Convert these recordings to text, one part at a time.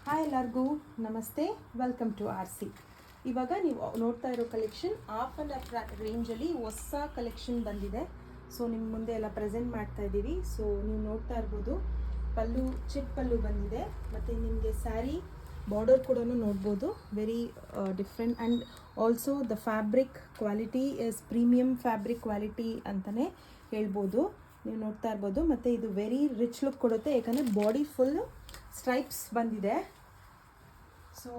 Hi ಎಲ್ಲರಿಗೂ ನಮಸ್ತೆ, welcome to R C. ಇವಾಗ ನೀವು ನೋಡ್ತಾ ಇರೋ ಕಲೆಕ್ಷನ್ ½ ರೇಂಜಲ್ಲಿ ಹೊಸ ಕಲೆಕ್ಷನ್ ಬಂದಿದೆ. ಸೊ ನಿಮ್ಮ ಮುಂದೆ ಎಲ್ಲ ಪ್ರೆಸೆಂಟ್ ಮಾಡ್ತಾ ಇದ್ದೀವಿ. ಸೊ ನೀವು ನೋಡ್ತಾ ಇರ್ಬೋದು, ಪಲ್ಲು ಚಿಕ್ಕ ಪಲ್ಲು ಬಂದಿದೆ, ಮತ್ತು ನಿಮಗೆ ಸ್ಯಾರಿ ಬಾರ್ಡರ್ ಕೂಡ ನೋಡ್ಬೋದು. Very different and also the fabric quality is premium fabric quality ಅಂತಲೇ ಹೇಳ್ಬೋದು. ನೀವು ನೋಡ್ತಾ ಇರ್ಬೋದು. ಮತ್ತು ಇದು ವೆರಿ ರಿಚ್ ಲುಕ್ ಕೊಡುತ್ತೆ, ಯಾಕಂದರೆ ಬಾಡಿ ಫುಲ್ಲು ಸ್ಟ್ರೈಪ್ಸ್ ಬಂದಿದೆ. ಸೊ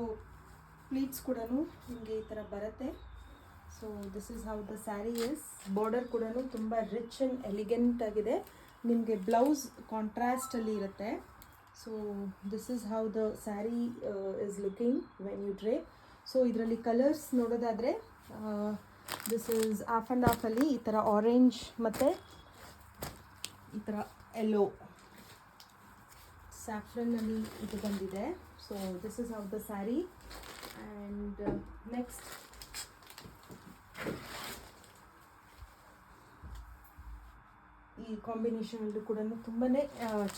ಪ್ಲೀಟ್ಸ್ ಕೂಡ ನಿಮಗೆ ಈ ಥರ ಬರುತ್ತೆ. So this is how the sari is. Border ಕೂಡ ತುಂಬ ರಿಚ್ ಆ್ಯಂಡ್ ಎಲಿಗೆಂಟ್ ಆಗಿದೆ. ನಿಮಗೆ ಬ್ಲೌಸ್ ಕಾಂಟ್ರಾಸ್ಟಲ್ಲಿ ಇರುತ್ತೆ. So this is how the sari is looking when you drape. So ಇದರಲ್ಲಿ ಕಲರ್ಸ್ ನೋಡೋದಾದರೆ ದಿಸ್ ಇಸ್ ½ ಈ ಥರ ಆರೆಂಜ್ ಮತ್ತು ಈ ಥರ ಯೆಲ್ಲೋ ಸ್ಯಾಫ್ರನ್ನಲ್ಲಿ ಇದು ಬಂದಿದೆ. So this is how the sari. And next ಈ ಕಾಂಬಿನೇಷನ್ ಅಲ್ಲೂ ಕೂಡ ತುಂಬಾ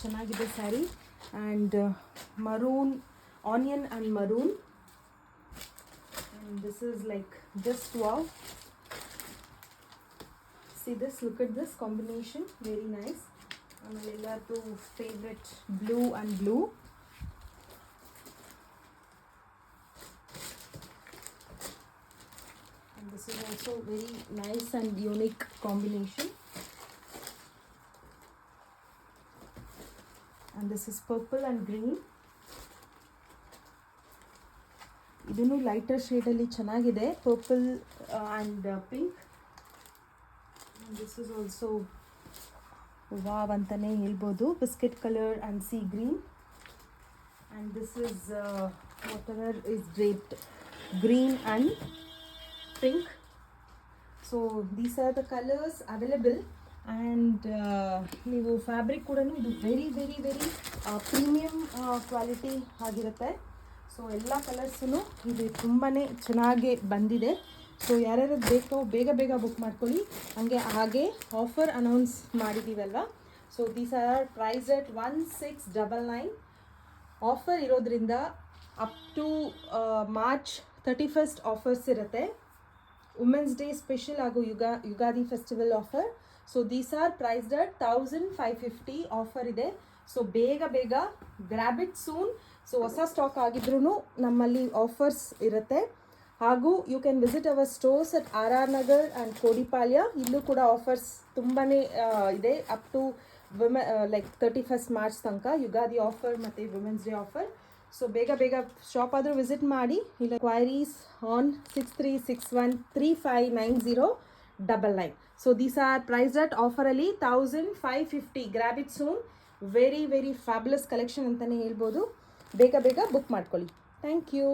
ಚೆನ್ನಾಗಿದೆ sari. And maroon, onion and maroon, and this is like just wow. See this, look at this combination, very nice. ಆಮೇಲೆ ಎಲ್ಲರದ್ದು favourite blue and blue. And this is also very nice and unique combination. And this is purple and green. ಇದನ್ನು lighter ಶೇಡಲ್ಲಿ ಚೆನ್ನಾಗಿದೆ, purple and pink. This is also wow ಅಂತಲೇ ಹೇಳ್ಬೋದು. Biscuit colour and sea green. And this is whatever is draped green and pink. So these are the colours available. And ನೀವು fabric ಕೂಡ ಇದು very very very premium quality ಆಗಿರುತ್ತೆ. So ಎಲ್ಲ ಕಲರ್ಸೂ ಇದು ತುಂಬಾ ಚೆನ್ನಾಗಿ ಬಂದಿದೆ. ಸೊ ಯಾರ್ಯಾರು ಬೇಕೋ ಬೇಗ ಬೇಗ ಬುಕ್ ಮಾಡ್ಕೊಳ್ಳಿ. ಹಾಗೆ ಆಫರ್ ಅನೌನ್ಸ್ ಮಾಡಿದ್ದೀವಲ್ವ. So these are price at 1699. Offer ಇರೋದ್ರಿಂದ up to March 31st offers ಇರುತ್ತೆ. ವುಮೆನ್ಸ್ ಡೇ ಸ್ಪೆಷಲ್ ಹಾಗೂ Ugadi festival offer. So these are priced at 1550 offer ಇದೆ. ಸೊ ಬೇಗ ಬೇಗ ಗ್ರ್ಯಾಬ್ ಇಟ್ ಸೂನ್. ಸೊ ಹೊಸ ಸ್ಟಾಕ್ ಆಗಿದ್ರೂ ನಮ್ಮಲ್ಲಿ ಆಫರ್ಸ್ ಇರುತ್ತೆ. ಹಾಗೂ you can visit our stores at RR Nagar and Kodipalya. ಇಲ್ಲೂ ಕೂಡ ಆಫರ್ಸ್ ತುಂಬಾ ಇದೆ, up to like 31st March ತನಕ ಯುಗಾದಿ ಆಫರ್ ಮತ್ತು ವುಮೆನ್ಸ್ ಡೇ ಆಫರ್. ಸೊ ಬೇಗ ಬೇಗ ಶಾಪ್ ಆದರೂ ವಿಸಿಟ್ ಮಾಡಿ. ಇಲ್ಲ queries on 6361359099. So these are price at ಆಫರಲ್ಲಿ 1550. Grab it soon. Very very fabulous collection ಅಂತಲೇ ಹೇಳ್ಬೋದು. ಬೇಗ ಬೇಗ ಬುಕ್ ಮಾಡ್ಕೊಳ್ಳಿ. Thank you.